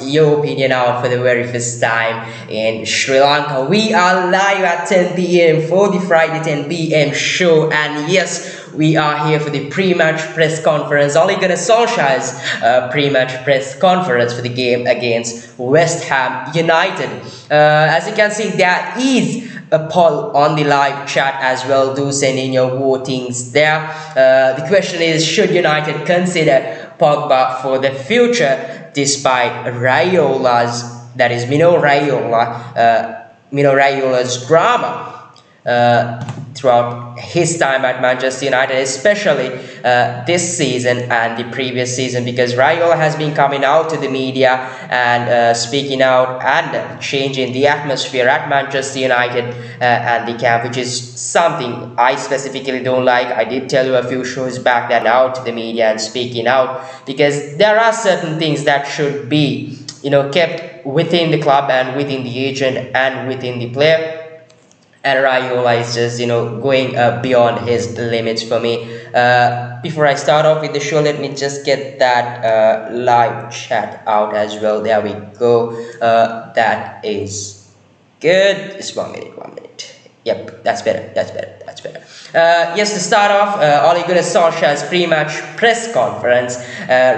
your opinion out for the very first time in Sri Lanka. We are live at 10 p.m. for the Friday 10 p.m. show, and yes, we are here for the pre-match press conference. Ole Gunnar Solskjaer's pre-match press conference for the game against West Ham United. As you can see, there is a poll on the live chat as well. Do send in your votings there. The question is, should United consider Pogba for the future despite Mino Raiola's drama throughout his time at Manchester United, especially this season and the previous season, because Raiola has been coming out to the media and speaking out and changing the atmosphere at Manchester United and the camp, which is something I specifically don't like. I did tell you a few shows back that out to the media and speaking out, because there are certain things that should be, kept within the club and within the agent and within the player. And Raiola is just, going beyond his limits for me. Before I start off with the show, let me just get that live chat out as well. There we go. That is good. Just 1 minute. Yep, that's better. Yes, to start off, Ole Gunnar Solskjaer's pre-match press conference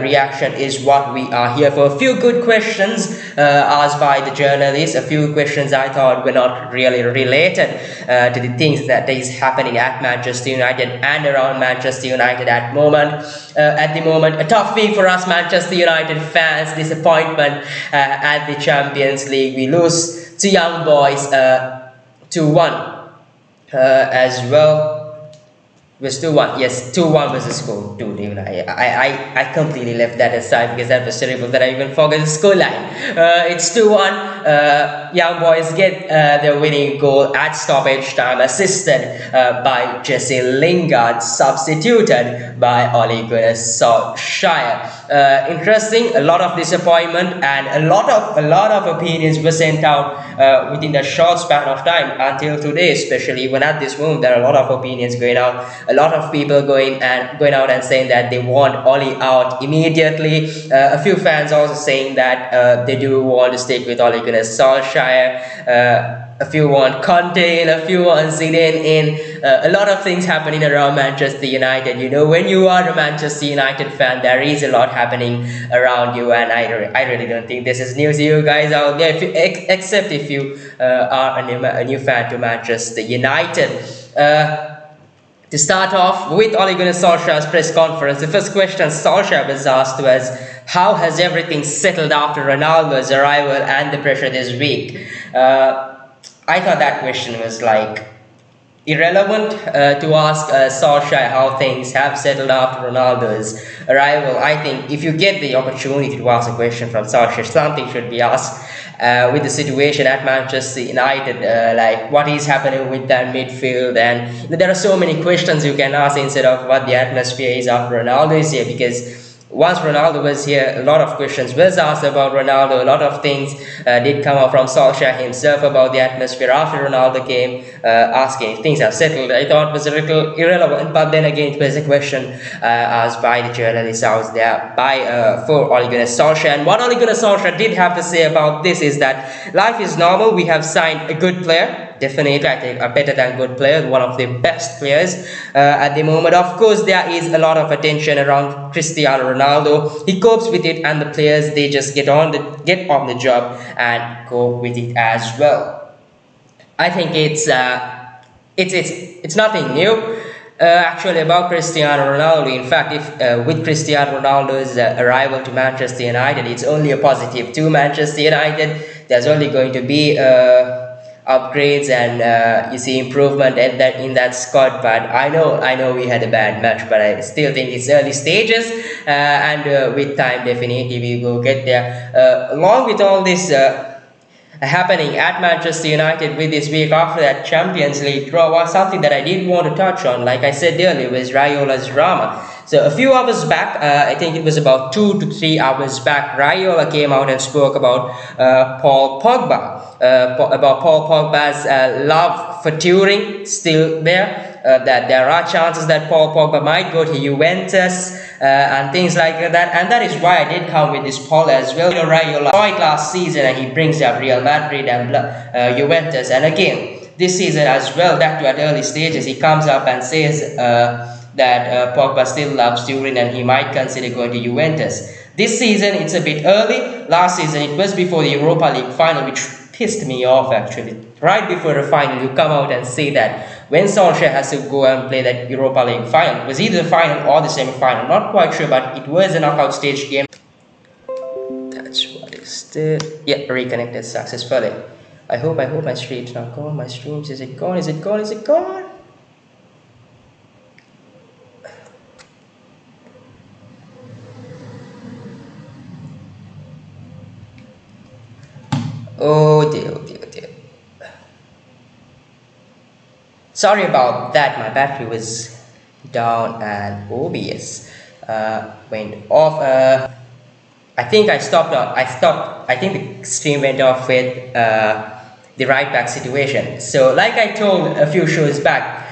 reaction is what we are here for. A few good questions asked by the journalists. A few questions I thought were not really related to the things that is happening at Manchester United and around Manchester United at the moment. A tough week for us Manchester United fans. Disappointment at the Champions League. We lose to Young Boys 2-1. As well, was 2-1. Yes, 2-1 was the score. Dude, even I completely left that aside because that was terrible that I even forgot the scoreline. It's 2-1. Young Boys get their winning goal at stoppage time, assisted by Jesse Lingard, substituted by Ole Gunnar Solskjaer. Interesting, a lot of disappointment and a lot of opinions were sent out within a short span of time until today, especially even at this moment. There are a lot of opinions going out. A lot of people going out and saying that they want Ole out immediately. A few fans also saying that they do want to stick with Ole Gunnar Solskjaer. A few want Conte in, a few want Zidane in. A lot of things happening around Manchester United. When you are a Manchester United fan, there is a lot happening around you, and I really don't think this is news to you guys out there, except if you are a new fan to Manchester United. To start off with Ole Gunnar Solskjaer's press conference, the first question Solskjaer was asked was, how has everything settled after Ronaldo's arrival and the pressure this week? I thought that question was irrelevant to ask Solskjaer how things have settled after Ronaldo's arrival. I think if you get the opportunity to ask a question from Solskjaer, something should be asked with the situation at Manchester United, like what is happening with that midfield, and there are so many questions you can ask instead of what the atmosphere is after Ronaldo is here, because once Ronaldo was here, a lot of questions was asked about Ronaldo. A lot of things did come up from Solskjaer himself about the atmosphere after Ronaldo came, asking if things have settled. I thought it was a little irrelevant, but then again it was a question asked by the journalists out there for Ole Gunnar Solskjaer. And what Ole Gunnar Solskjaer did have to say about this is that life is normal. We have signed a good player. Definitely, I think a better than good player, one of the best players at the moment. Of course, there is a lot of attention around Cristiano Ronaldo. He copes with it, and the players, they just get on the job and cope with it as well. I think it's nothing new. Actually, about Cristiano Ronaldo. In fact, if with Cristiano Ronaldo's arrival to Manchester United, it's only a positive to Manchester United. There's only going to be upgrades and you see improvement in that squad. But I know we had a bad match, but I still think it's early stages, and with time definitely we will get there. Along with all this happening at Manchester United with this week after that Champions League draw, was something that I did want to touch on. Like I said earlier, was Raiola's drama. So a few hours back, I think it was about 2 to 3 hours back, Raiola came out and spoke about Paul Pogba. About Paul Pogba's love for touring still there. that there are chances that Paul Pogba might go to Juventus and things like that, and that is why I did come with this poll as well. Raiola saw it last season and he brings up Real Madrid and Juventus, and again this season as well, back to at early stages, he comes up and says that Pogba still loves Turin and he might consider going to Juventus. This season it's a bit early. Last season it was before the Europa League final, which pissed me off actually. Right before the final you come out and say that when Solskjaer has to go and play that Europa League final. It was either the final or the semi-final, not quite sure, but it was a knockout stage game. That's what is the... Yeah, reconnected successfully. I hope my stream's not gone. My streams, is it gone? Is it gone? Is it gone? Oh dear, oh dear, oh dear. Sorry about that, my battery was down and OBS went off. I think I think the stream went off with the right back situation. So like I told a few shows back,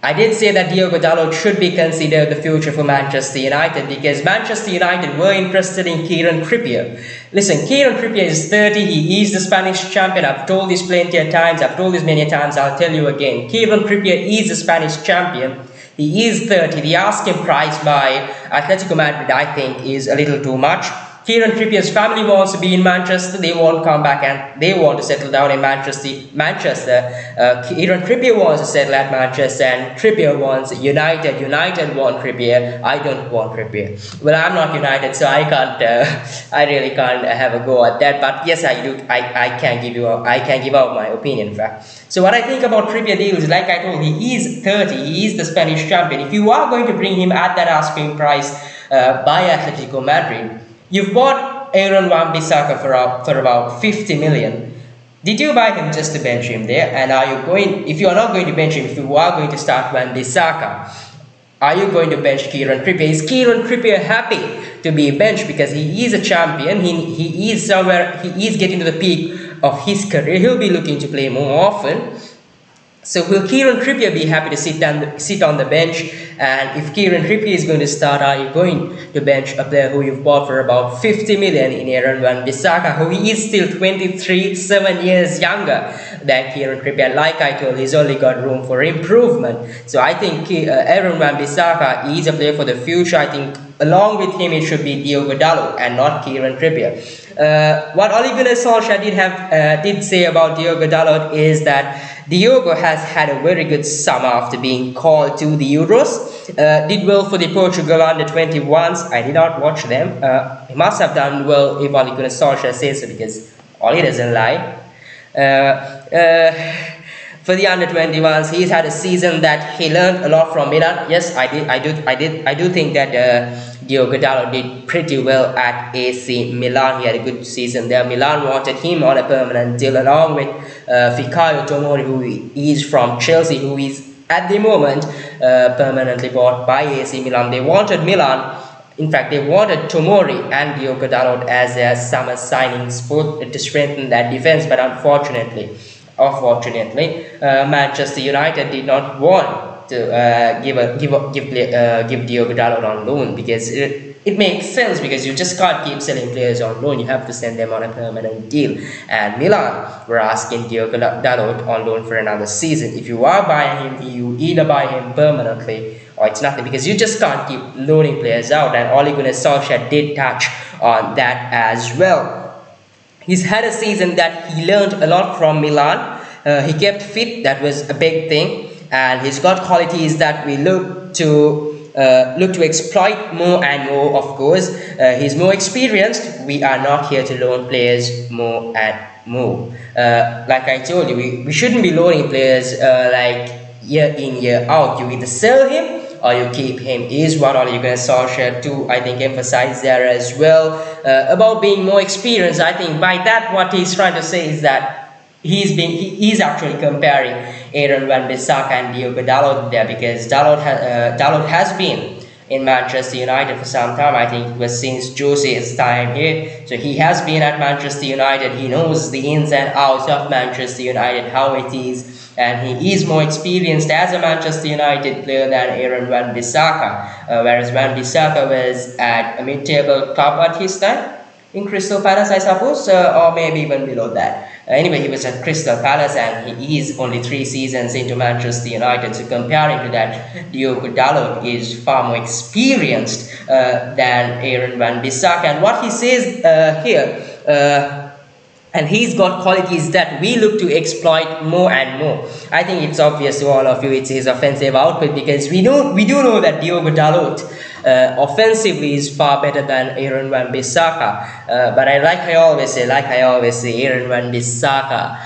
I did say that Diogo Dalot should be considered the future for Manchester United because Manchester United were interested in Kieran Trippier. Listen, Kieran Trippier is 30, he is the Spanish champion. I've told this plenty of times, I've told this many times, I'll tell you again. Kieran Trippier is the Spanish champion. He is 30. The asking price by Atletico Madrid, I think, is a little too much. Kieran Trippier's family wants to be in Manchester. They won't come back and they want to settle down in Manchester. Kieran Trippier wants to settle at Manchester and Trippier wants United. United want Trippier. I don't want Trippier. Well, I'm not United, so I can't. I really can't have a go at that. But yes, I do. I can give out my opinion. In fact. So what I think about Trippier deal is, like I told, he is 30. He is the Spanish champion. If you are going to bring him at that asking price by Atletico Madrid. You've bought Aaron Wan-Bissaka for about 50 million. Did you buy him just to bench him there? And are you going, if you are not going to bench him, if you are going to start Wan-Bissaka, are you going to bench Kieran Trippier? Is Kieran Trippier happy to be benched because he is a champion? He is somewhere, he is getting to the peak of his career. He'll be looking to play more often. So will Kieran Trippier be happy to sit on the bench? And if Kieran Trippier is going to start, are you going to bench a player who you've bought for about 50 million in Aaron Wan-Bissaka, who he is still 23, 7 years younger than Kieran Trippier? Like I told, he's only got room for improvement. So I think Aaron Wan-Bissaka is a player for the future. I think along with him it should be Diogo Dalot and not Kieran Trippier. What Ole Gunnar Solskjaer did say about Diogo Dalot is that Diogo has had a very good summer after being called to the Euros. Did well for the Portugal under-21s. I did not watch them. He must have done well if Ole Gunnar Solskjaer says so, because Ole doesn't lie. For the under-21s, he's had a season that he learned a lot from Milan. Yes, I do think that Diogo Dalot did pretty well at AC Milan. He had a good season there. Milan wanted him on a permanent deal along with Fikayo Tomori, who is from Chelsea, who is at the moment permanently bought by AC Milan. They wanted Milan. In fact, they wanted Tomori and Diogo Dalot as their summer signings to strengthen that defense, but unfortunately, Manchester United did not want to give Diogo Dalot on loan, because it makes sense, because you just can't keep selling players on loan. You have to send them on a permanent deal. And Milan were asking Diogo Dalot on loan for another season. If you are buying him, you either buy him permanently or it's nothing, because you just can't keep loaning players out. And Ole Gunnar Solskjaer did touch on that as well. He's had a season that he learned a lot from Milan. He kept fit, that was a big thing, and he's got qualities that we look to exploit more and more. Of course, he's more experienced. We are not here to loan players more and more. Like I told you, we shouldn't be loaning players like year in, year out. You either sell him or you keep him, is what Ole Gunnar Solskjaer too, I think, emphasize there as well. About being more experienced, I think by that what he's trying to say is that he's actually comparing Aaron Wan-Bissaka and Diogo Dalot there, because Dalot has been in Manchester United for some time. I think it was since Jose's time here. So he has been at Manchester United. He knows the ins and outs of Manchester United, how it is, and he is more experienced as a Manchester United player than Aaron Wan-Bissaka, whereas Wan-Bissaka was at a mid-table club at his time, in Crystal Palace, I suppose, or maybe even below that. Anyway, he was at Crystal Palace, and he is only 3 seasons into Manchester United. So comparing to that, Diogo Dalot is far more experienced than Aaron Wan-Bissaka. And what he says here, and he's got qualities that we look to exploit more and more. I think it's obvious to all of you it's his offensive output, because we do know that Diogo Dalot offensively is far better than Aaron Wan-Bissaka, but like I always say, Aaron Wan-Bissaka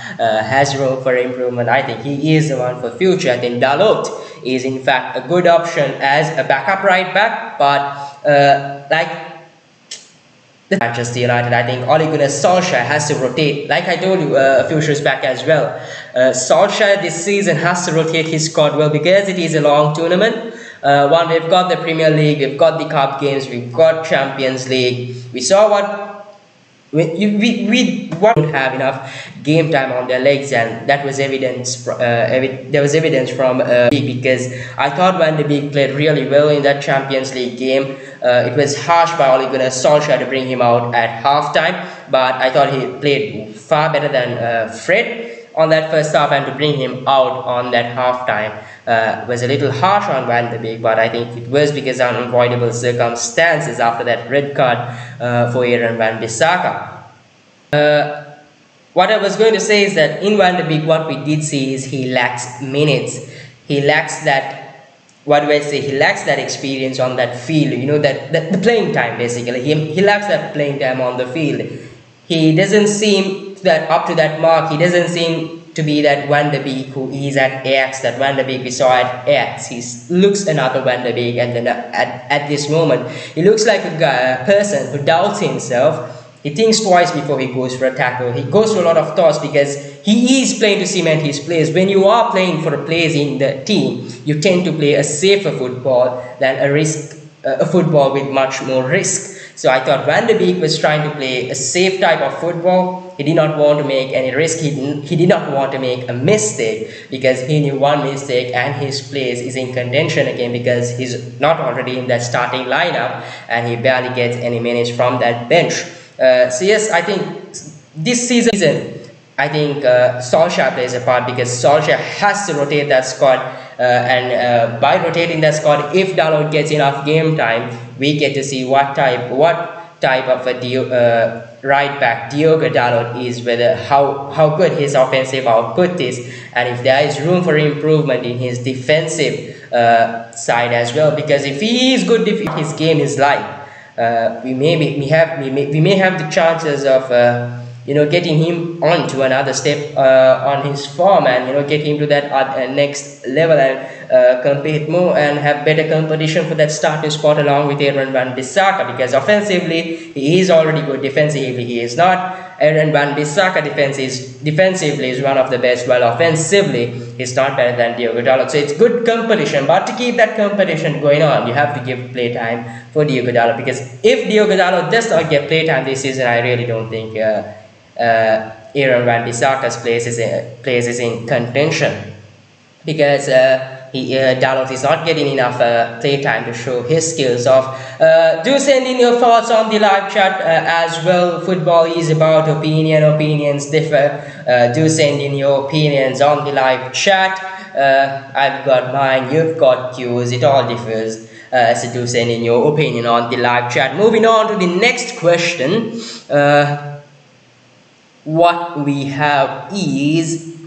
has room for improvement. I think he is the one for future. I think Dalot is in fact a good option as a backup right back, but like Manchester United, I think Ole Gunnar Solskjaer has to rotate, like I told you a few shows back as well. Solskjaer this season has to rotate his squad well, because it is a long tournament. We've got the Premier League, we've got the Cup games, we've got Champions League. We saw what we won't have enough game time on their legs, and that was evidence. There was evidence from League, because I thought Van de Beek played really well in that Champions League game. It was harsh by Ole Gunnar Solskjaer to bring him out at halftime, but I thought he played far better than Fred on that first half, and to bring him out on that halftime was a little harsh on Van de Beek, but I think it was because of unavoidable circumstances after that red card for Aaron Wan-Bissaka. What I was going to say is that in Van de Beek, what we did see is he lacks minutes. He lacks that, what do I say, he lacks that experience on that field, you know, that the playing time basically. He lacks that playing time on the field. He doesn't seem that up to that mark. He doesn't seem to be that Van de Beek who is at Ajax, that Van de Beek we saw at Ajax. He looks another Van de Beek, and then at this moment, he looks like a person who doubts himself. He thinks twice before he goes for a tackle. He goes through a lot of thoughts, because he is playing to cement his place. When you are playing for a place in the team, you tend to play a safer football than a football with much more risk. So I thought Van de Beek was trying to play a safe type of football. He did not want to make any risk. He did not want to make a mistake, because he knew one mistake and his place is in contention again, because he's not already in that starting lineup and he barely gets any minutes from that bench. So yes, I think this season, I think Solskjaer plays a part, because Solskjaer has to rotate that squad, and by rotating that squad, if Dalot gets enough game time, we get to see what type of a right back Diogo Dalot is, whether how good his offensive output is, and if there is room for improvement in his defensive side as well. Because if he is good, if his game is light, we may have the chances of getting him on to another step on his form, and get him to that next level, and compete more and have better competition for that starting spot along with Aaron Wan-Bissaka. Because offensively he is already good, defensively he is not. Aaron Wan-Bissaka defensively is one of the best, while offensively he's not better than Diogo Dalot. So it's good competition, but to keep that competition going on, you have to give play time for Diogo Dalot, because if Diogo Dalot does not get play time this season, I really don't think Aaron Wan-Bissaka's place is in contention, because Dalot is not getting enough play time to show his skills off. Do send in your thoughts on the live chat as well. Football is about opinion. Opinions differ. Do send in your opinions on the live chat. I've got mine, you've got yours. It all differs. So do send in your opinion on the live chat. Moving on to the next question. What we have is,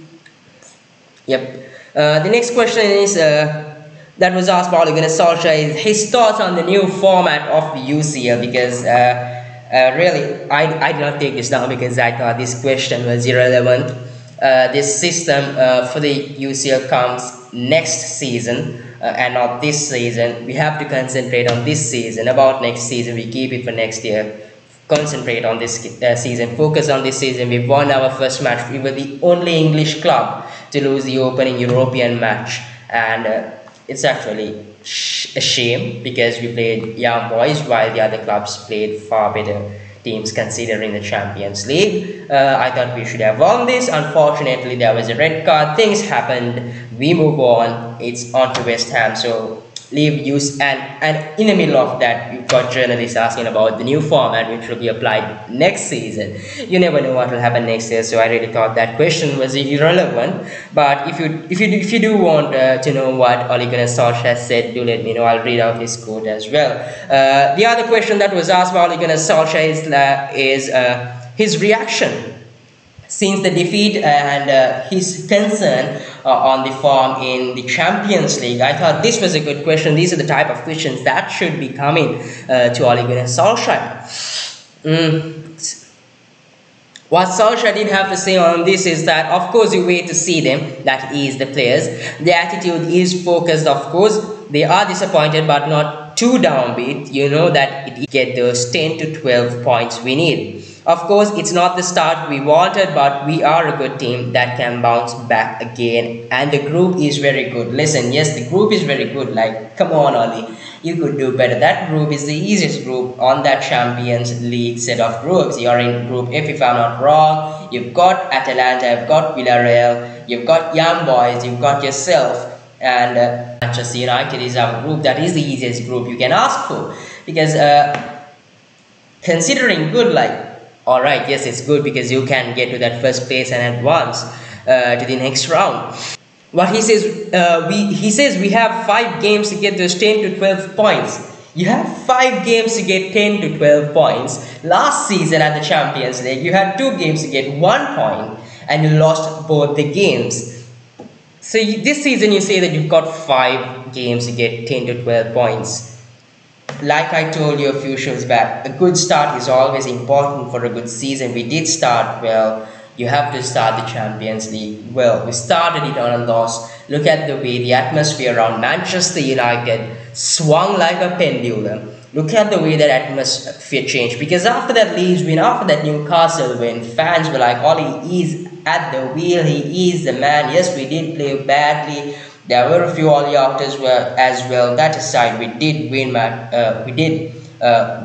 the next question is that was asked by Ole Gunnar Solskjaer, is his thoughts on the new format of the UCL, because really I did not take this down because I thought this question was irrelevant. This system for the UCL comes next season and not this season. We have to concentrate on this season. About next season, we keep it for next year. Concentrate on this season, focus on this season. We won our first match. We were the only English club to lose the opening European match, and it's actually a shame because we played young boys while the other clubs played far better teams considering the Champions League. I thought we should have won this. Unfortunately, there was a red card. Things happened. We move on. It's on to West Ham. So leave use and in the middle of that you've got journalists asking about the new format which will be applied next season. You never know what will happen next year, so I really thought that question was irrelevant. But if you do want to know what Ole Gunnar Solskjaer said, do let me know. I'll read out his quote as well. The other question that was asked by Ole Gunnar Solskjaer is his reaction since the defeat and his concern on the form in the Champions League. I thought this was a good question. These are the type of questions that should be coming to Ole Gunnar Solskjaer. What Solskjaer did have to say on this is that, of course, you wait to see them, that is the players. The attitude is focused, of course. They are disappointed but not too downbeat. You know that it get those 10 to 12 points we need. Of course, it's not the start we wanted, but we are a good team that can bounce back again. And the group is very good. Listen, yes, the group is very good. Like, come on, Oli, you could do better. That group is the easiest group on that Champions League set of groups. You're in Group F, if I'm not wrong. You've got Atalanta, you've got Villarreal, you've got Young Boys, you've got yourself. And Manchester United is our group. That is the easiest group you can ask for. Because considering good, like, alright, yes, it's good because you can get to that first place and advance to the next round. What he says, he says we have 5 games to get those 10 to 12 points. You have 5 games to get 10 to 12 points. Last season at the Champions League, you had 2 games to get 1 point and you lost both the games. So this season you say that you've got 5 games to get 10 to 12 points. Like I told you a few shows back, a good start is always important for a good season. We did start well. You have to start the Champions League well. We started it on a loss. Look at the way the atmosphere around Manchester United swung like a pendulum. Look at the way that atmosphere changed. Because after that Leeds win, after that Newcastle win, fans were like, Oli is at the wheel. He is the man. Yes, we did play badly. There were a few Oli afters as well. That aside, we did win.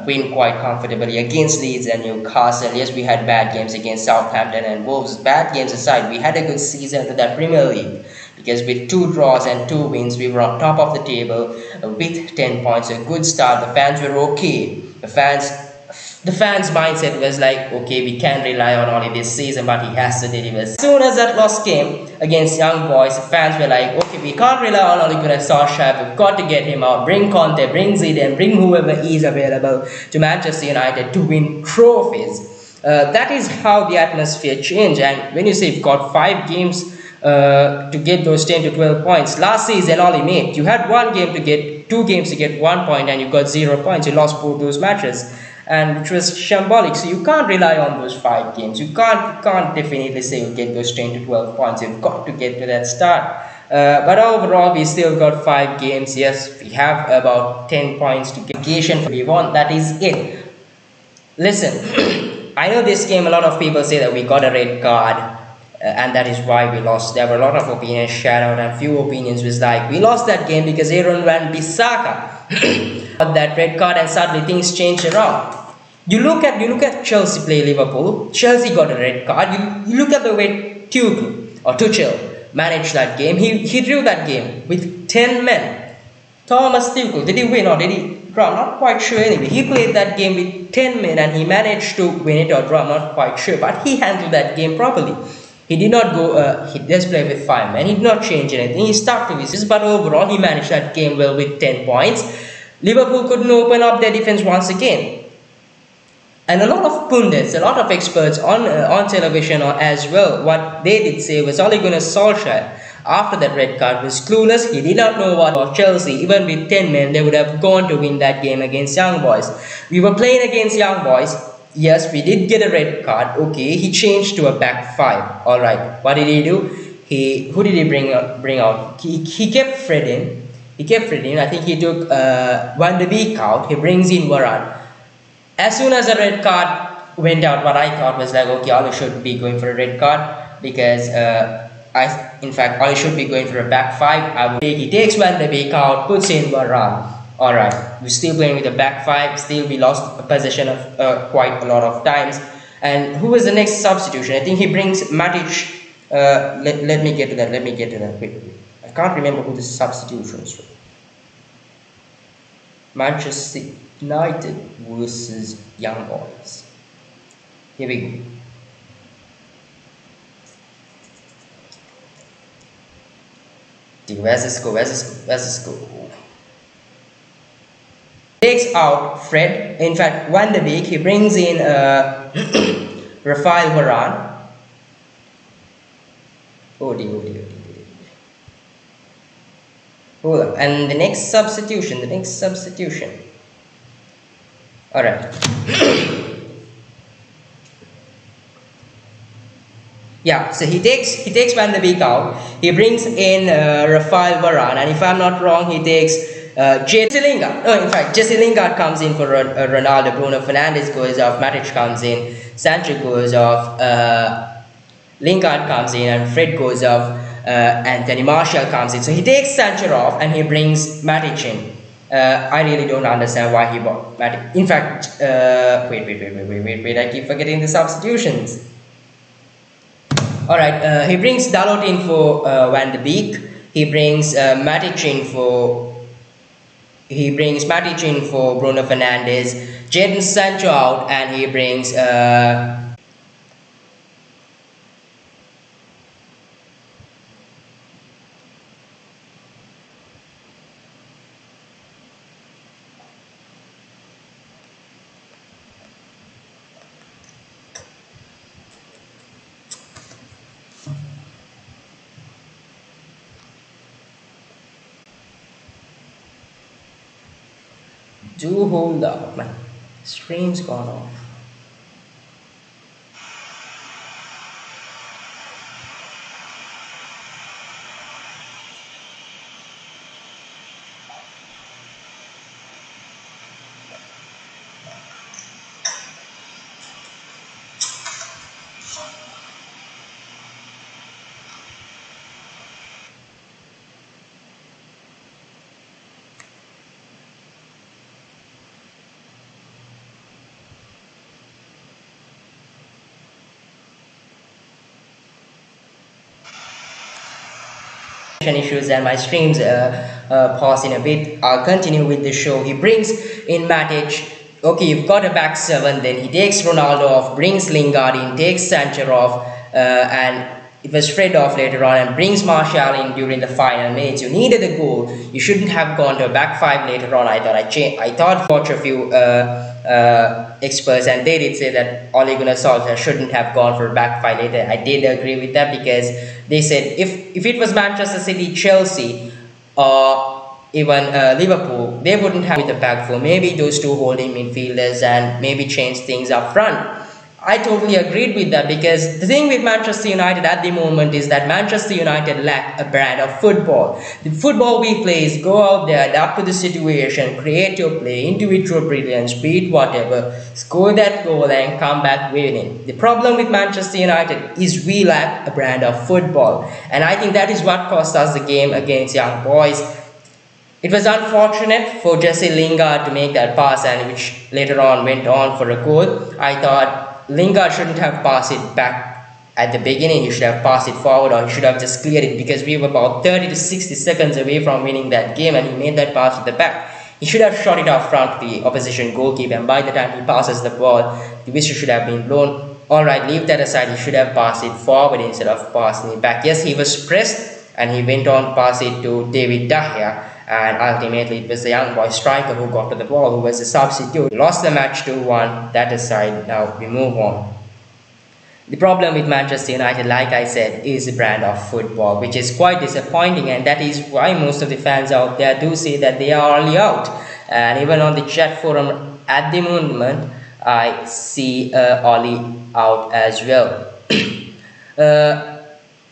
Win quite comfortably against Leeds and Newcastle. Yes, we had bad games against Southampton and Wolves. Bad games aside, we had a good season to that Premier League because with 2 draws and 2 wins, we were on top of the table with 10 points. A good start. The fans were okay. The fans' mindset was like, okay, we can't rely on Oli this season, but he has to deliver. As soon as that loss came against Young Boys, the fans were like, okay, we can't rely on Ole Gunnar Solskjaer. We've got to get him out. Bring Conte, bring Zidane, bring whoever is available to Manchester United to win trophies. That is how the atmosphere changed. And when you say you've got 5 games to get those 10 to 12 points, last season, Oli, mate, you had 2 games to get 1 point, and you got 0 points. You lost both those matches, and which was shambolic. So you can't rely on those 5 games. You can't definitely say you get those 10 to 12 points. You've got to get to that start. But overall, we still got 5 games. Yes, we have about 10 points to get. We won. That is it. Listen, I know this game, a lot of people say that we got a red card and that is why we lost. There were a lot of opinions shared out, and few opinions was like, we lost that game because Aaron Van Bissaka got that red card and suddenly things changed around. You look at Chelsea play Liverpool. Chelsea got a red card. You look at the way Tuchel managed that game. He drew that game with 10 men. Thomas Tuchel, did he win or did he draw? Not quite sure anyway. He played that game with 10 men and he managed to win it or draw. Not quite sure, but he handled that game properly. He did not go, he just played with 5 men. He did not change anything. He stuck to his, but overall he managed that game well with 10 points. Liverpool couldn't open up their defense once again. And a lot of pundits, a lot of experts on television as well, what they did say was Ole Gunnar Solskjaer, after that red card, was clueless. He did not know what about Chelsea. Even with 10 men, they would have gone to win that game against Young Boys. We were playing against Young Boys. Yes, we did get a red card. Okay, he changed to a back 5. All right, what did he do? Who did he bring out? He kept Fred in. I think he took Van de Beek out. He brings in Varane. As soon as the red card went out, what I thought was like, okay, Ole should be going for a red card because in fact, Ole should be going for a back 5. He takes Van de Beek out, puts in Varane. Alright, we're still playing with the back five, still we lost a possession of quite a lot of times. And who was the next substitution? I think he brings Matic. Let me get to that, wait. I can't remember who the substitutions were. Manchester United versus Young Boys. Here we go. Where's the score? Takes out Fred. In fact, Van de Beek. He brings in Rafael Varane. Oh dear. Hold up. And the next substitution. Alright. Yeah, so he takes Van de Beek out. He brings in Rafael Varane, and if I'm not wrong, he takes Jesse Lingard. No, in fact, Jesse Lingard comes in for Ronaldo. Bruno Fernandes goes off. Matic comes in. Sancho goes off. Lingard comes in, and Fred goes off. Anthony Martial comes in. So he takes Sancho off, and he brings Matic in. I really don't understand why he bought Matic. In fact, wait. I keep forgetting the substitutions. Alright, he brings Dalot in for Van de Beek. He brings Matic in for Bruno Fernandes. Jadon Sancho out, and he brings do hold up, man. Stream's gone off. Issues and my streams pause in a bit. I'll continue with the show. He brings in Matic. Okay, you've got a back seven. Then he takes Ronaldo off, brings Lingard in, takes Sancho off, and it was Fred off later on, and brings Martial in during the final minutes. You needed a goal. You shouldn't have gone to a back five later on. I thought watch a few experts, and they did say that Ole Gunnar Solskjaer shouldn't have gone for a back five later. I did agree with that, because they said if it was Manchester City, Chelsea, or even Liverpool, they wouldn't have with the back four. Maybe those two holding midfielders and maybe change things up front. I totally agreed with that, because the thing with Manchester United at the moment is that Manchester United lack a brand of football. The football we play is go out there, adapt to the situation, create your play, individual brilliance, beat whatever, score that goal and come back winning. The problem with Manchester United is we lack a brand of football, and I think that is what cost us the game against Young Boys. It was unfortunate for Jesse Lingard to make that pass, and which later on went on for a goal. I thought Lingard shouldn't have passed it back at the beginning. He should have passed it forward, or he should have just cleared it, because we were about 30 to 60 seconds away from winning that game, and he made that pass to the back. He should have shot it out front to the opposition goalkeeper, and by the time he passes the ball, the whistle should have been blown. Alright, leave that aside. He should have passed it forward instead of passing it back. Yes, he was pressed, and he went on to pass it to David De Gea, and ultimately it was the young boy striker who got to the ball, who was a substitute. Lost the match 2-1. That aside, now we move on. The problem with Manchester United, like I said, is the brand of football, which is quite disappointing, and that is why most of the fans out there do say that they are only out. And even on the chat forum at the moment, I see Oli out as well.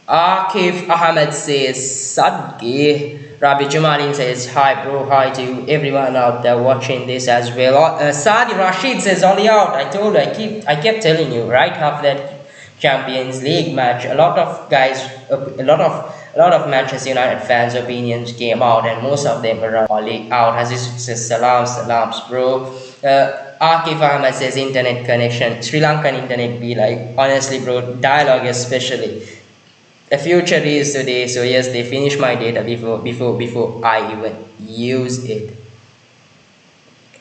Akif Ahmed says, Sadki. Rabi Jumalin says, hi bro, hi to everyone out there watching this as well. Sadi Rashid says, Oli out. I told you, I kept telling you, right? After that Champions League match, a lot of guys, a lot of a lot of Manchester United fans' opinions came out, and most of them were only out. As it says, salams, bro. Akif Ahmed says internet connection. Sri Lankan internet be like, honestly, bro, dialogue especially. The future is today, so yes, they finish my data before I even use it.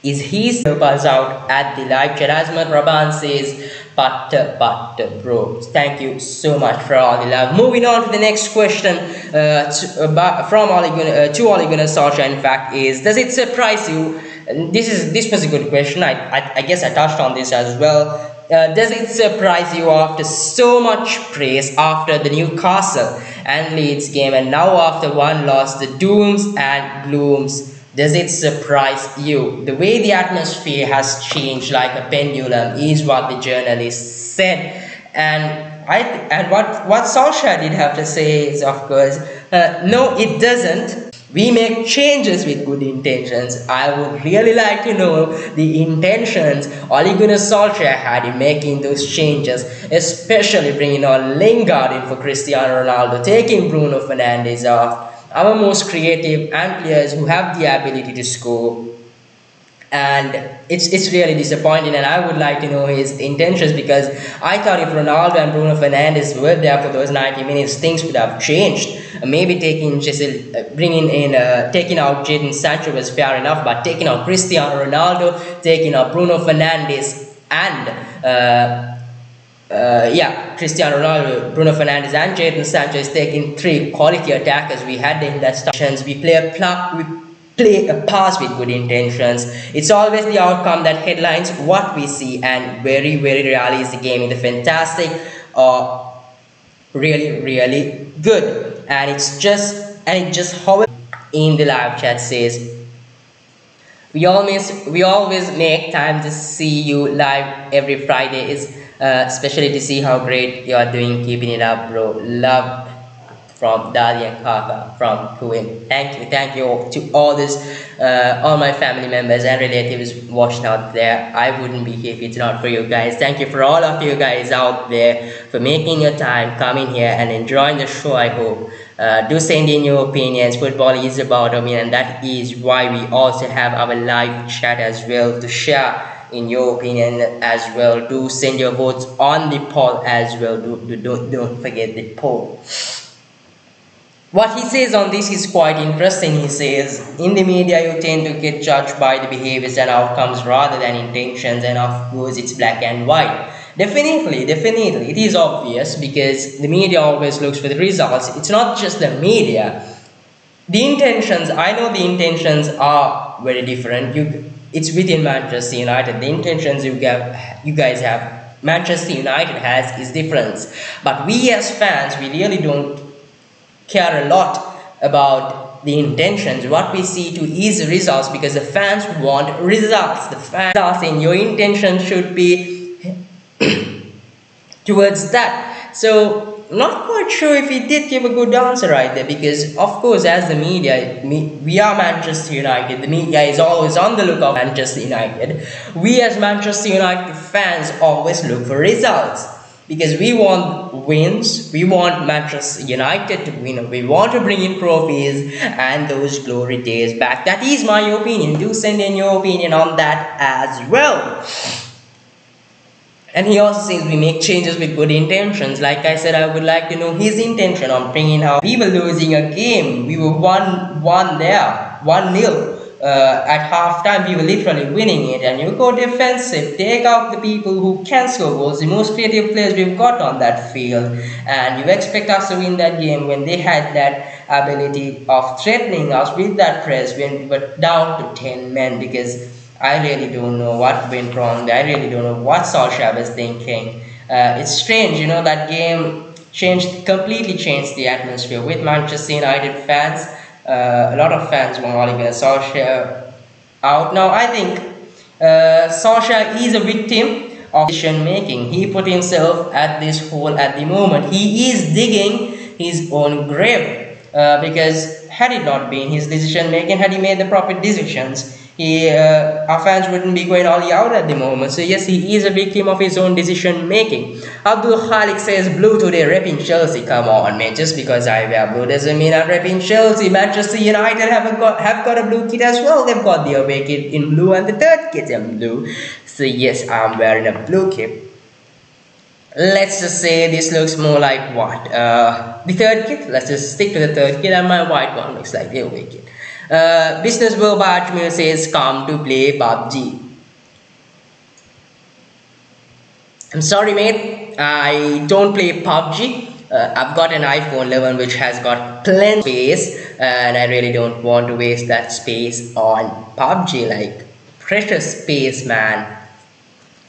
Is he help us out at the live chat? Asmat Raban says, but bro, thank you so much for all the love. Moving on to the next question from Ole Gunnar Solskjaer. In fact, is does it surprise you? This was a good question. I guess I touched on this as well. Does it surprise you after so much praise after the Newcastle and Leeds game, and now after one loss, the dooms and glooms? Does it surprise you? The way the atmosphere has changed like a pendulum is what the journalist said. And what Solskjaer did have to say is, of course, no, it doesn't. We make changes with good intentions. I would really like to know the intentions Ole Gunnar Solskjaer had in making those changes, especially bringing on Lingard in for Cristiano Ronaldo, taking Bruno Fernandes off. Our most creative and players who have the ability to score, and it's really disappointing, and I would like to know his intentions, because I thought if Ronaldo and Bruno Fernandes were there for those 90 minutes, things would have changed. Maybe taking out Jadon Sancho was fair enough, but taking out Cristiano Ronaldo, taking out Bruno Fernandes, and Cristiano Ronaldo, Bruno Fernandes, and Jadon Sancho is taking three quality attackers we had in that stations. We play a pass with good intentions. It's always the outcome that headlines what we see, and very rarely is the game either fantastic or really good. And it just how in the live chat says, we always make time to see you live every Friday, is especially to see how great you are doing. Keeping it up, bro. Love from Dali and Kaka from Kuwait. Thank you to all my family members and relatives watching out there. I wouldn't be here if it's not for you guys. Thank you for all of you guys out there for making your time, coming here and enjoying the show. I hope. Do send in your opinions. Football is about opinion, and that is why we also have our live chat as well to share in your opinion as well. Do send your votes on the poll as well. Don't forget the poll. What he says on this is quite interesting. He says, in the media you tend to get judged by the behaviors and outcomes rather than intentions, and of course it's black and white. Definitely, it is obvious, because the media always looks for the results. It's not just the media. The intentions, I know the intentions are very different. It's within Manchester United. The intentions you guys have, Manchester United has, is different. But we as fans, we really don't care a lot about the intentions. What we see to is results, because the fans want results. The fans in your intention should be towards that. So not quite sure if he did give a good answer right there, because of course as the media, we are Manchester United. The media is always on the lookout for Manchester United. We as Manchester United fans always look for results, because we want wins. We want Manchester United to win. We want to bring in trophies and those glory days back. That is my opinion. Do send in your opinion on that as well. And he also says we make changes with good intentions. Like I said, I would like to know his intention on bringing out. We were losing a game. We were 1-1 there, 1-0. At halftime, we were literally winning it. And you go defensive, take out the people who can score goals, the most creative players we've got on that field. And you expect us to win that game when they had that ability of threatening us with that press when we were down to 10 men, because I really don't know what went wrong. I really don't know what Solskjaer was thinking. It's strange, that game completely changed the atmosphere with Manchester United fans. A lot of fans want Ole Gunnar Solskjaer out. Now, I think Solskjaer is a victim of decision making. He put himself at this hole at the moment. He is digging his own grave, because had it not been his decision making, had he made the proper decisions, our fans wouldn't be going all out at the moment. So yes, he is a victim of his own decision making. Abdul Khalik says blue today repping Chelsea. Come on, man, just because I wear blue doesn't mean I'm repping Chelsea. Manchester United have got a blue kit as well. They've got the away kit in blue and the third kit in blue. So yes, I'm wearing a blue kit. Let's just say this looks more like what? The third kit. Let's just stick to the third kit, and my white one looks like the away kit. Business World by Ajmer says come to play PUBG. I'm sorry, mate. I don't play PUBG. I've got an iPhone 11 which has got plenty of space, and I really don't want to waste that space on PUBG. Like precious space, man.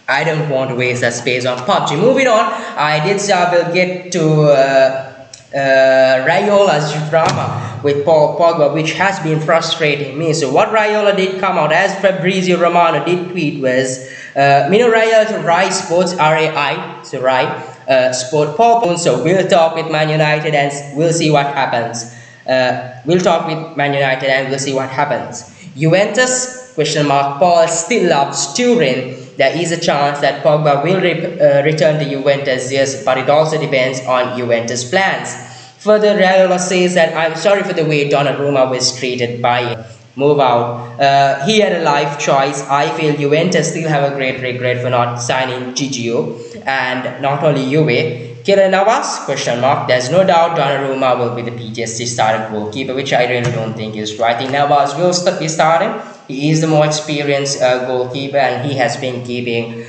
I don't want to waste that space on PUBG. Moving on, I did say I will get to Raiola's drama with Paul Pogba, which has been frustrating me. So what Raiola did come out, as Fabrizio Romano did tweet, was Mino Raiola to Rai Sports, RAI, so Rai Sport Paul. So we'll talk with Man United and we'll see what happens. We'll talk with Man United and we'll see what happens. Juventus, question mark, Paul still loves Turin. There is a chance that Pogba will return to Juventus, yes, but it also depends on Juventus' plans. Further, Raiola says that I'm sorry for the way Donnarumma was treated by move out. He had a life choice. I feel Juventus still have a great regret for not signing Gigio, and not only Juve. Keylor Navas, question mark. There's no doubt Donnarumma will be the PTSD starting goalkeeper, which I really don't think is true. I think Navas will be starting. He is the more experienced goalkeeper, and he has been keeping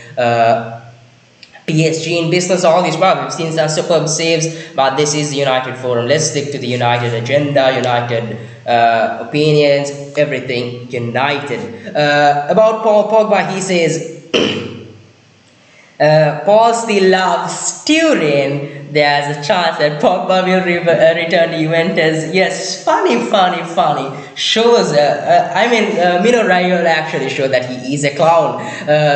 PSG in business all this while. We've seen some superb saves, but this is the United Forum. Let's stick to the United agenda, United opinions, everything United. About Paul Pogba, he says, Paul still loves Turin. There's a chance that Pogba will return to Juventus. Yes, funny. Shows, Mino Raiola actually showed that he is a clown.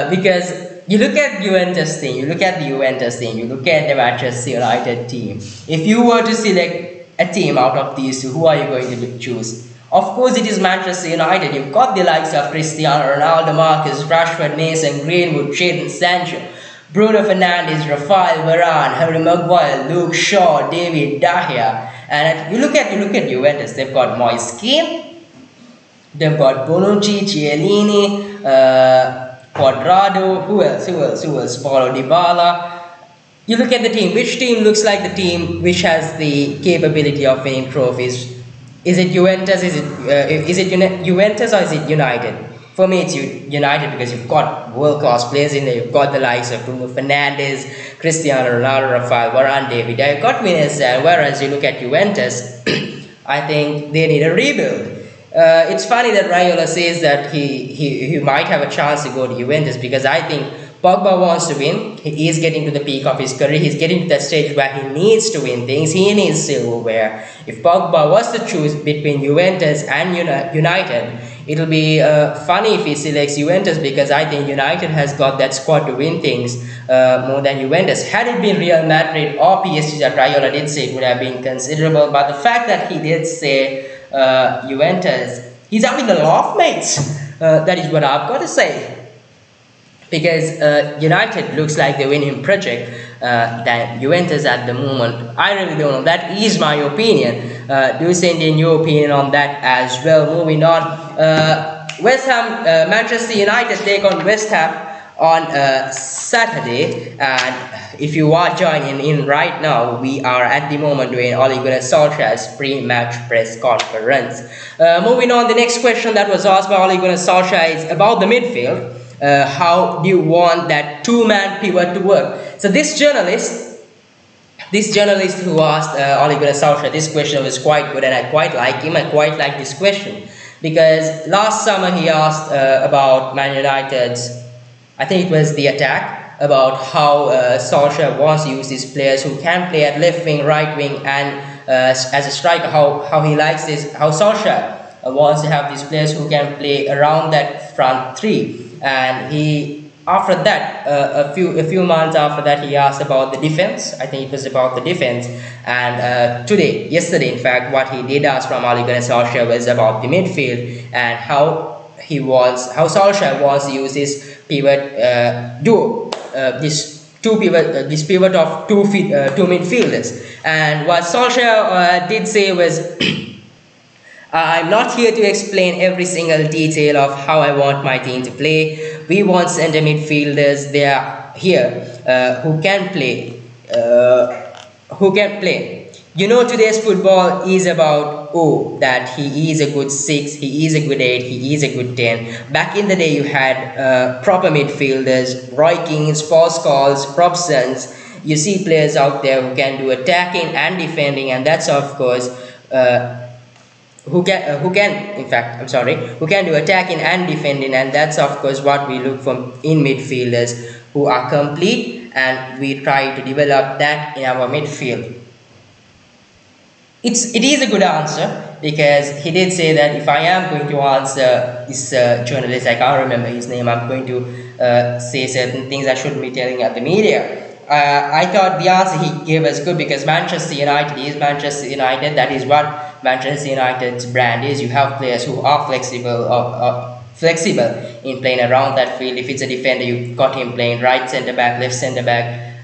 Because you look at Juventus team, you look at the Juventus team, you look at the Manchester United team. If you were to select a team out of these two, who are you going to choose? Of course, it is Manchester United. You've got the likes of Cristiano Ronaldo, Marcus Rashford, Mason Greenwood, Jadon Sancho, Bruno Fernandes, Rafael Varane, Harry Maguire, Luke Shaw, David De Gea. And you look at Juventus. They've got Moise Kean, they've got Bonucci, Chiellini, Cuadrado. Who else? Paulo Dybala. You look at the team. Which team looks like the team which has the capability of winning trophies? Is it Juventus? Is it Juventus or is it United? For me, it's United, because you've got world-class players in there. You've got the likes of Bruno Fernandes, Cristiano Ronaldo, Rafael Varane, David De Gea. You've got winners there. Whereas you look at Juventus, I think they need a rebuild. It's funny that Raiola says that he might have a chance to go to Juventus, because I think Pogba wants to win. He is getting to the peak of his career. He's getting to that stage where he needs to win things. He needs silverware. If Pogba was to choose between Juventus and United, it'll be funny if he selects Juventus, because I think United has got that squad to win things more than Juventus. Had it been Real Madrid or PSG, that Raiola did say, it would have been considerable. But the fact that he did say Juventus, he's having a laugh, mates. That is what I've got to say. Because United looks like the winning project than Juventus at the moment. I really don't know. That is my opinion. Do send in your opinion on that as well. Moving on. West Ham, Manchester United take on West Ham on Saturday. And if you are joining in right now, we are at the moment doing Ole Gunnar Solskjaer's pre-match press conference. Moving on, the next question that was asked by Ole Gunnar Solskjaer is about the midfield. How do you want that two-man pivot to work? So this journalist who asked Ole Gunnar Solskjaer this question was quite good, and I quite like him. I quite like this question, because last summer he asked about Man United's, I think it was the attack, about how Solskjaer wants to use these players who can play at left wing, right wing, and as a striker, how he likes this, how Solskjaer wants to have these players who can play around that front three. And he, after that, a few months after that, he asked about the defense. I think it was about the defense. And yesterday, in fact, what he did ask from Ole Gunnar Solskjaer was about the midfield and how how Solskjaer wants to use this pivot duo, this pivot of two midfielders. And what Solskjaer did say was, I'm not here to explain every single detail of how I want my team to play. We want center midfielders. They are here who can play. You know, today's football is about, that he is a good 6, he is a good 8, he is a good 10. Back in the day, you had proper midfielders, Roy Keanes, Paul Scholes, Robsons. You see players out there who can do attacking and defending, and that's of course who can do attacking and defending, and that's of course what we look for in midfielders who are complete, and we try to develop that in our midfield. It is a good answer, because he did say that if I am going to answer this journalist, I can't remember his name, I'm going to say certain things I shouldn't be telling at the media. I thought the answer he gave was good, because Manchester United is Manchester United. That is what Manchester United's brand is. You have players who are flexible in playing around that field. If it's a defender, you've got him playing right centre back, left centre back.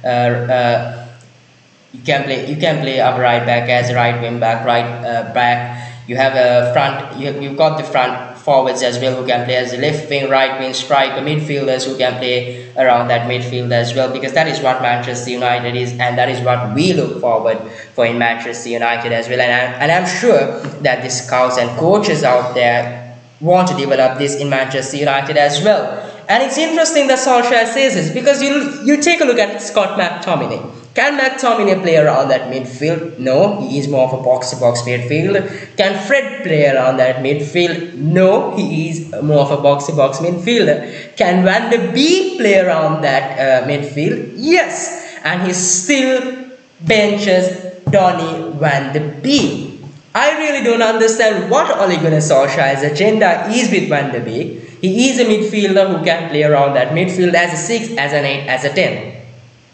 You can play up right back as a right wing back, right back. You have a front. You've got the front forwards as well who can play as a left wing, right wing, striker, midfielders who can play around that midfield as well, because that is what Manchester United is, and that is what we look forward for in Manchester United as well. And I'm sure that the scouts and coaches out there want to develop this in Manchester United as well. And it's interesting that Solskjaer says this, because you take a look at Scott McTominay. Can McTominay play around that midfield? No, he is more of a box-to-box midfielder. Can Fred play around that midfield? No, he is more of a box-to-box midfielder. Can Van de Beek play around that midfield? Yes, and he still benches Donny Van de Beek. I really don't understand what Ole Gunnar Solskjaer's agenda is with Van de Beek. He is a midfielder who can play around that midfield as a 6, as an 8, as a 10.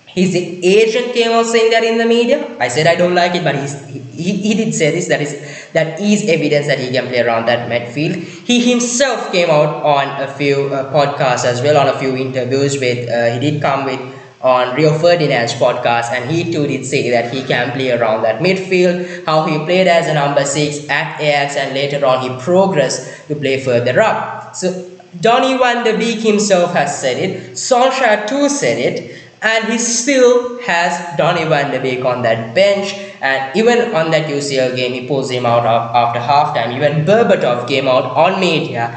His agent came out saying that in the media. I said I don't like it, but he did say this. That is evidence that he can play around that midfield. He himself came out on a few podcasts as well, on a few interviews with. He did come with on Rio Ferdinand's podcast, and he too did say that he can play around that midfield. How he played as a number 6 at Ajax, and later on he progressed to play further up. So Donny Van de Beek himself has said it. Solskjaer too said it. And he still has Donny Van de Beek on that bench, and even on that UCL game he pulls him out after halftime. Even Berbatov came out on media,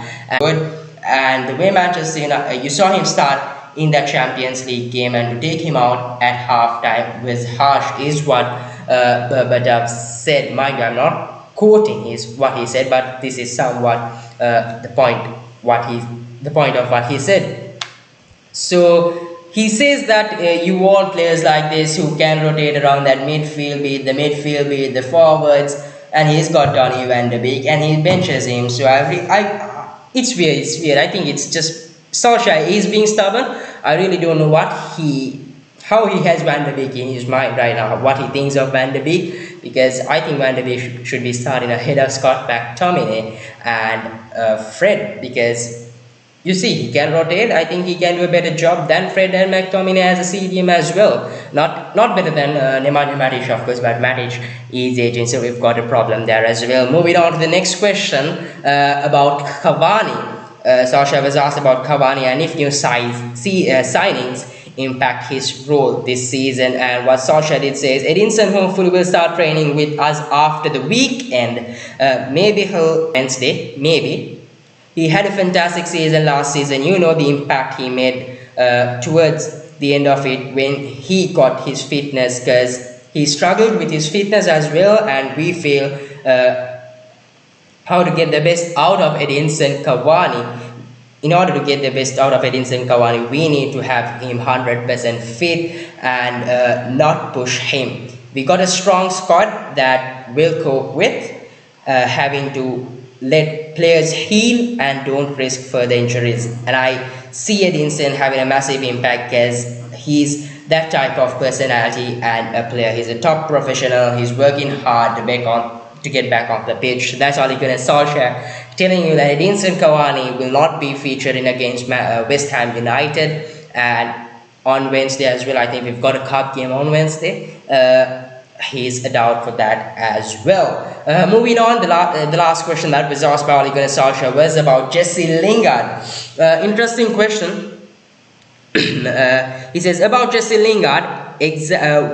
and the way Manchester United, you saw him start in that Champions League game, and to take him out at halftime was harsh, is what Berbatov said. Mind you, I'm not quoting what he said, but this is somewhat the point of what he said. So he says that you want players like this who can rotate around that midfield, be it the forwards, and he's got Donny Van de Beek, and he benches him. So it's weird. I think it's just Solskjaer is being stubborn. I really don't know how he has Van de Beek in his mind right now, what he thinks of Van de Beek, because I think Van de Beek should be starting ahead of Scott McTominay and Fred, because you see, he can rotate. I think he can do a better job than Fred and McTominay as a CDM as well. Not better than Nemanja Matic, of course, but Matic is aging, so we've got a problem there as well. Moving on to the next question about Cavani. Solskjaer was asked about Cavani and if new signings impact his role this season, and what Solskjaer did say is Edinson hopefully will start training with us after the weekend. Maybe Wednesday, maybe. He had a fantastic season last season. You know the impact he made towards the end of it when he got his fitness, because he struggled with his fitness as well, and we feel how to get the best out of Edinson Cavani. In order to get the best out of Edinson Cavani, we need to have him 100% fit and not push him. We got a strong squad that will cope with having to let players heal and don't risk further injuries. And I see Edinson having a massive impact, because he's that type of personality and a player. He's a top professional. He's working hard to get back on the pitch. That's Ole Gunnar Solskjaer telling you that Edinson Cavani will not be featured in against West Ham United, and on Wednesday as well. I think we've got a cup game on Wednesday. He's a doubt for that as well. Moving on, the last question that was asked by Ole Gunnar Solskjaer was about Jesse Lingard. Interesting question. He says about Jesse Lingard,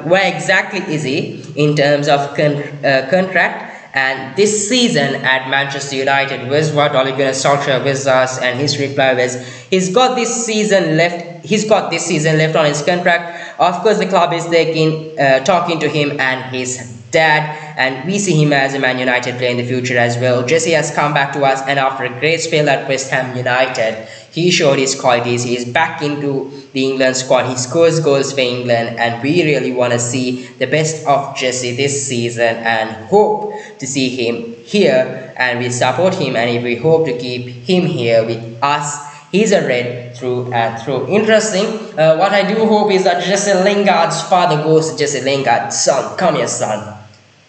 where exactly is he in terms of contract? And this season at Manchester United was what Ole Gunnar Solskjaer was asked, and his reply was, he's got this season left on his contract. Of course, the club is talking to him and his dad, and we see him as a Man United player in the future as well. Jesse has come back to us, and after a great spell at West Ham United, he showed his qualities. He is back into the England squad. He scores goals for England, and we really want to see the best of Jesse this season and hope to see him here, and we support him, and we hope to keep him here with us. He's a red through and through. Interesting. What I do hope is that Jesse Lingard's father goes to Jesse Lingard, son, come here, son.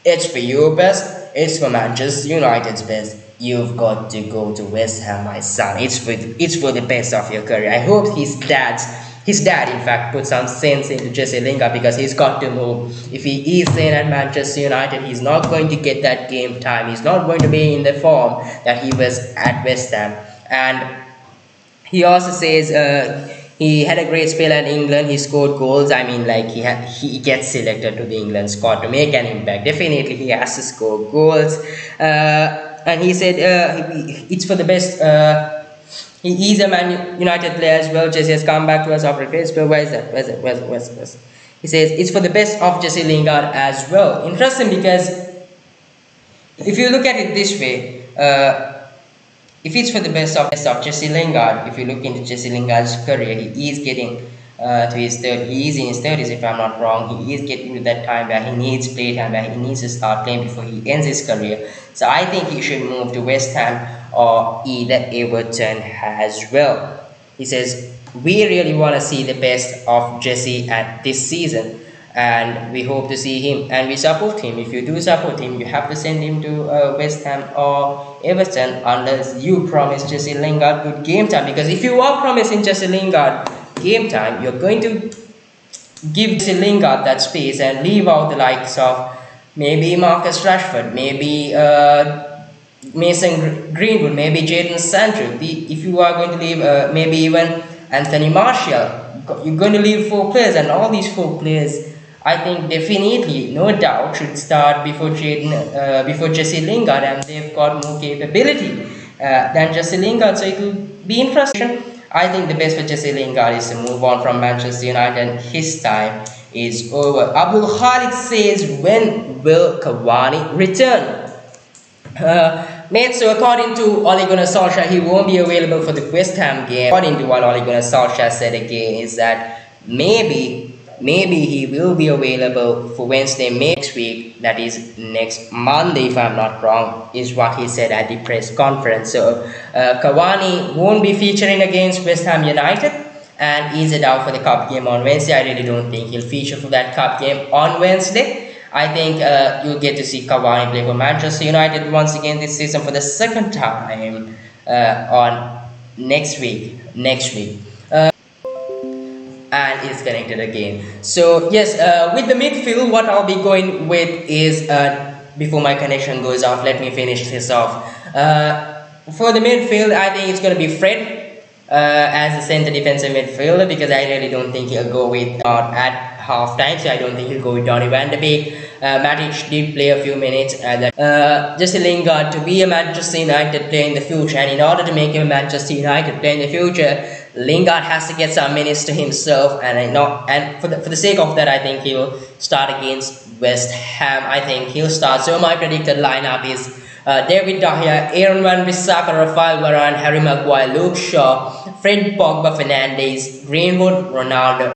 It's for your best. It's for Manchester United's best. You've got to go to West Ham, my son. It's for the best of your career. I hope his dad, in fact, put some sense into Jesse Lingard, because he's got to move. If he is staying at Manchester United, he's not going to get that game time. He's not going to be in the form that he was at West Ham. And he also says he had a great spell at England. He scored goals. I mean, like he gets selected to the England squad to make an impact. Definitely, he has to score goals. And he said it's for the best. He is a Man United player as well. Jesse has come back to us after a great spell. Where is that? He says it's for the best of Jesse Lingard as well. Interesting, because if you look at it this way, if it's for the best of Jesse Lingard, if you look into Jesse Lingard's career, he is getting to his he is in his 30s, if I'm not wrong. He is getting to that time where he needs play time, where he needs to start playing before he ends his career. So I think he should move to West Ham or either Everton as well. He says, we really want to see the best of Jesse at this season, and we hope to see him, and we support him. If you do support him, you have to send him to West Ham or Everton, unless you promise Jesse Lingard good game time. Because if you are promising Jesse Lingard game time, you're going to give Jesse Lingard that space and leave out the likes of maybe Marcus Rashford, maybe Mason Greenwood, maybe Jadon Sancho. If you are going to leave maybe even Anthony Martial, you're going to leave 4 players, and all these 4 players, I think definitely, no doubt, should start before Jesse Lingard, and they've got more capability than Jesse Lingard, so it will be interesting. I think the best for Jesse Lingard is to move on from Manchester United. His time is over. Abdul Khalid says, when will Cavani return? Mate, so according to Ole Gunnar Solskjaer, he won't be available for the West Ham game. According to what Ole Gunnar Solskjaer said again, is that maybe he will be available for Wednesday next week, that is next Monday, if I'm not wrong, is what he said at the press conference. So Cavani won't be featuring against West Ham United, and is a doubt for the cup game on Wednesday. I really don't think he'll feature for that cup game on Wednesday. I think you'll get to see Cavani play for Manchester United once again this season for the second time on next week. And is connected again. So yes, with the midfield, what I'll be going with is, before my connection goes off, let me finish this off. For the midfield, I think it's going to be Fred as the center defensive midfielder, because I really don't think he'll go with at half time, so I don't think he'll go with Donny van de Beek. Matic did play a few minutes. Jesse Lingard to be a Manchester United player in the future, and in order to make him a Manchester United player in the future, Lingard has to get some minutes to himself, and for the sake of that, I think he'll start against West Ham. I think he'll start. So my predicted lineup is David De Gea, Aaron Wan-Bissaka, Rafael Varane, Harry Maguire, Luke Shaw, Fred, Pogba, Fernandes, Greenwood, Ronaldo.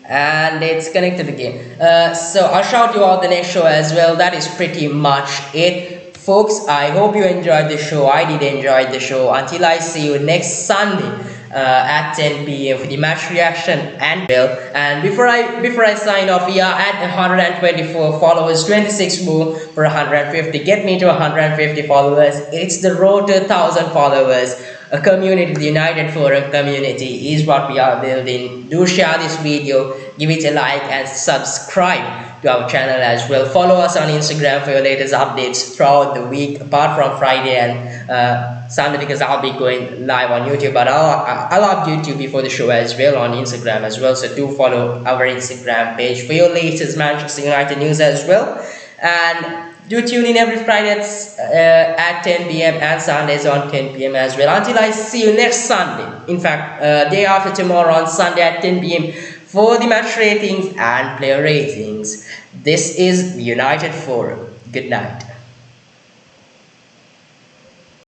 And it's connected again. So I'll shout you out the next show as well. That is pretty much it, folks. I hope you enjoyed the show. I did enjoy the show. Until I see you next Sunday at 10 p.m. for the match reaction and bill. And before I sign off, we are at 124 followers, 26 more for 150. Get me to 150 followers. It's the road to 1,000 followers. A community, the United Forum community is what we are building. Do share this video, give it a like and subscribe to our channel as well. Follow us on Instagram for your latest updates throughout the week, apart from Friday and Sunday, because I'll be going live on YouTube, but I'll update you before the show as well on Instagram as well. So do follow our Instagram page for your latest Manchester United news as well. And do tune in every Friday at 10 p.m. and Sundays on 10 p.m. as well. Until I see you next Sunday. In fact, day after tomorrow on Sunday at 10 p.m. for the match ratings and player ratings. This is the United Forum. Good night.